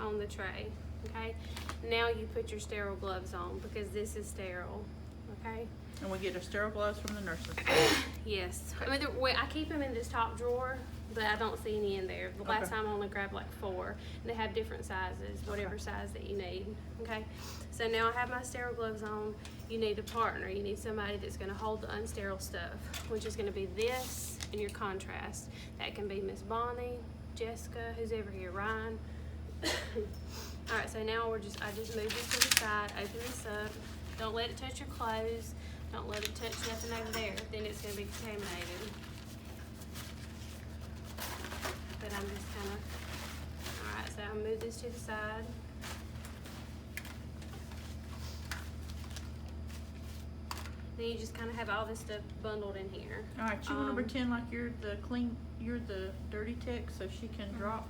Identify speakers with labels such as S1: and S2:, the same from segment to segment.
S1: on the tray, okay? Now you put your sterile gloves on because this is sterile, okay?
S2: And we get our sterile gloves from the nurses.
S1: Yes. I mean, I keep them in this top drawer, but I don't see any in there. The last
S2: Okay.
S1: time I only grabbed like 4, and they have different sizes, whatever size that you need, okay? So now I have my sterile gloves on. You need a partner. You need somebody that's gonna hold the unsterile stuff, which is gonna be this and your contrast. That can be Miss Bonnie, Jessica, who's ever here, Ryan. All right, so now I just move this to the side, open this up. Don't let it touch your clothes. Don't let it touch nothing over there, then it's gonna be contaminated. But I'm just kinda, all right, so I'll move this to the side. Then you just kinda have all this stuff bundled in here.
S2: All right, you wanna pretend like you're the dirty tech so she can drop?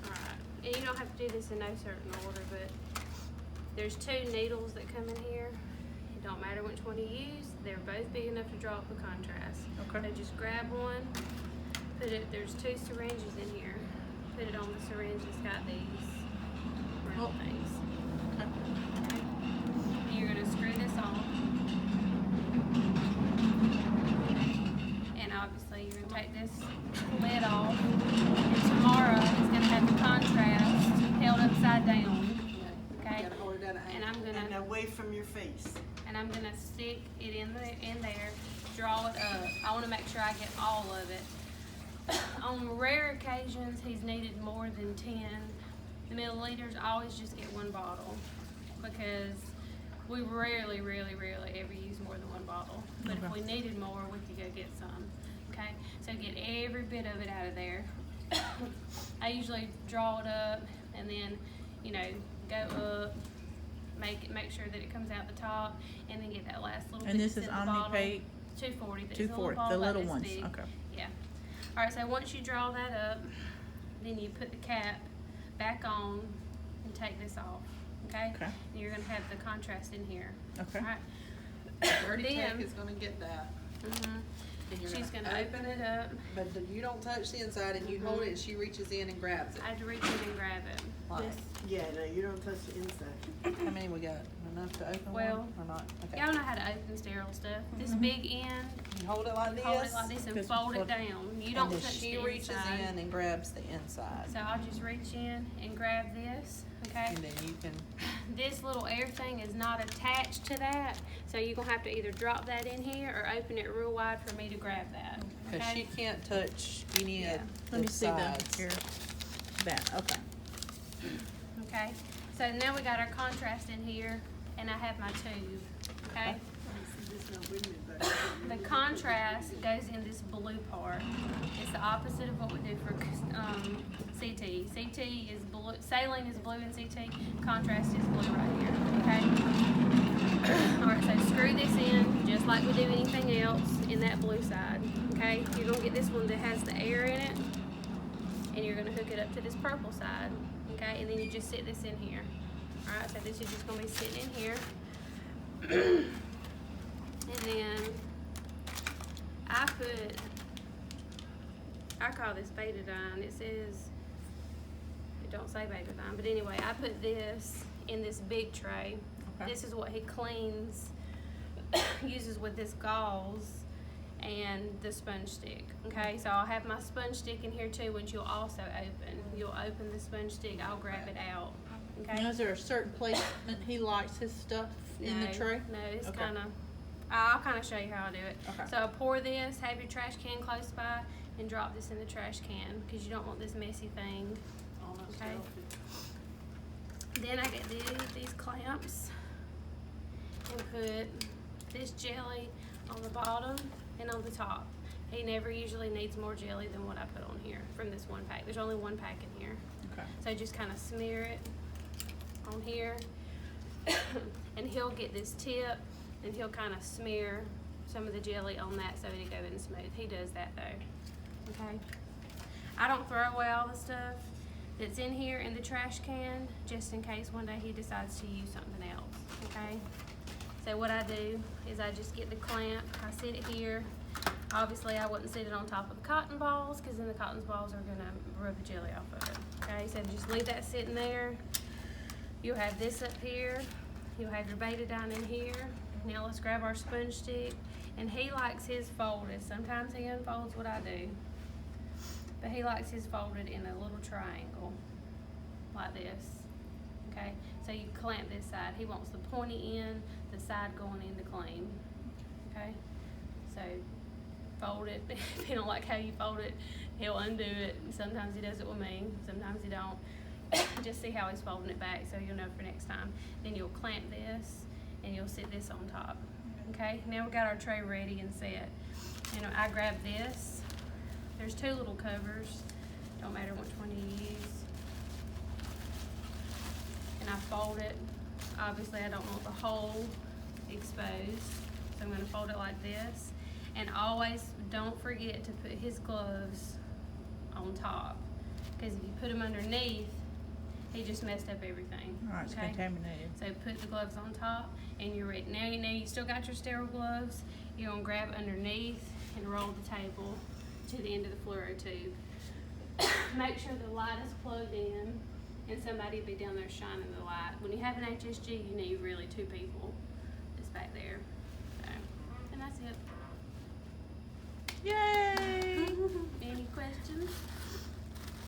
S1: All right, and you don't have to do this in no certain order, but there's 2 needles that come in here. It don't matter which one you use, they're both big enough to draw up a contrast.
S2: Okay.
S1: So just grab one, put it, there's 2 syringes in here. Put it on the syringe that's got these round things.
S2: Okay.
S1: Okay. And you're gonna screw this on. And obviously you're gonna take this lid off. And tomorrow it's gonna have the contrast held upside down. Okay?
S3: You gotta hold it at an
S1: And
S3: angle.
S1: I'm gonna
S3: And away from your face.
S1: and I'm gonna stick it in there, draw it up. I wanna make sure I get all of it. On rare occasions, he's needed more than 10 milliliters. I always just get 1 bottle because we rarely ever use more than 1 bottle. But if we needed more, we could go get some, okay? So get every bit of it out of there. I usually draw it up and then, you know, go up, make sure that it comes out the top, and then get that last little
S2: And
S1: bit
S2: this
S1: that's
S2: is
S1: in the bottle.
S2: Omni-Pay
S1: 240. That's
S2: 240,
S1: bottle
S2: the
S1: about
S2: little
S1: this
S2: ones,
S1: big.
S2: okay.
S1: Yeah. All right, so once you draw that up, then you put the cap back on and take this off, okay?
S2: Okay.
S1: And you're gonna have the contrast in here.
S2: Okay.
S1: All right.
S3: Dirty
S1: Then-
S3: tech is gonna get that.
S1: Mhm.
S3: And you're
S1: She's gonna open it up.
S3: But you don't touch the inside and you hold it and she reaches in and grabs it.
S1: I had to reach in and grab it.
S3: Like,
S4: Yeah, no, you don't touch the inside.
S3: how many we got? Enough to open
S1: Well,
S3: one or not? Okay.
S1: Y'all know how to open sterile stuff. This big end,
S3: You hold it like this.
S1: hold it like this and
S2: Just
S1: fold it
S2: fold-
S1: down. You don't
S3: And then
S1: touch
S3: she
S1: the
S3: reaches
S1: inside.
S3: in and grabs the inside.
S1: So I'll just reach in and grab this, okay?
S3: And then you can,
S1: This little air thing is not attached to that, so you're gonna have to either drop that in here or open it real wide for me to grab that,
S3: cause she
S1: okay?
S3: can't touch any
S1: Yeah.
S3: of
S2: Let me
S3: the
S2: see
S3: sides.
S2: here. That, okay.
S1: Okay, so now we got our contrast in here, and I have my tube, okay? The contrast goes in this blue part. It's the opposite of what we do for CT. CT is blue, saline is blue in CT, contrast is blue right here, okay? Alright, so screw this in just like we do anything else in that blue side, okay? You're gonna get this one that has the air in it, and you're gonna hook it up to this purple side, okay? And then you just sit this in here. Alright, so this is just gonna be sitting in here. And then I call this betadine. It says, it don't say betadine, but anyway, I put this in this big tray.
S2: Okay.
S1: This is what he cleans, uses with this gauze and the sponge stick, okay? So I'll have my sponge stick in here too, which you'll also open. You'll open the sponge stick, I'll grab it out, okay?
S2: Now, is there a certain placement he likes his stuff in the tray?
S1: No, it's
S2: Okay.
S1: kinda, I'll kinda show you how I do it.
S2: Okay.
S1: So pour this, have your trash can close by, and drop this in the trash can, cause you don't want this messy thing. Okay. Then I get these clamps and put this jelly on the bottom and on the top. He never usually needs more jelly than what I put on here from this one pack. There's only one pack in here.
S2: Okay.
S1: So just kind of smear it on here. And he'll get this tip and he'll kind of smear some of the jelly on that so it'll go in smooth. He does that though, okay? I don't throw away all the stuff that's in here in the trash can just in case one day he decides to use something else, okay? So what I do is I just get the clamp, I sit it here. Obviously I wouldn't sit it on top of the cotton balls because then the cotton balls are gonna rub the jelly off of it, okay? he said just leave that sitting there. You'll have this up here. You'll have your betadine in here. Now let's grab our sponge stick. And he likes his folded. Sometimes he unfolds what I do. But he likes his folded in a little triangle, like this. Okay, so you clamp this side. He wants the pointy end, the side going into clean. Okay, so fold it. If you don't like how you fold it, he'll undo it. Sometimes he does it with me, sometimes he don't. Just see how he's folding it back so you'll know for next time. Then you'll clamp this and you'll sit this on top. Okay, now we got our tray ready and set. And I grab this. There's two little covers. Don't matter which one you use. And I fold it. Obviously I don't want the hole exposed, so I'm going to fold it like this. And always don't forget to put his gloves on top, because if you put them underneath, he just messed up everything.
S2: All right, it's
S1: okay?
S2: contaminated.
S1: So put the gloves on top and you're ready. Now you still got your sterile gloves. You're going to grab underneath and roll the table to the end of the fluoro tube. Make sure the light is plugged in and somebody will be down there shining the light. When you have an HSG, you need really two people that's back there.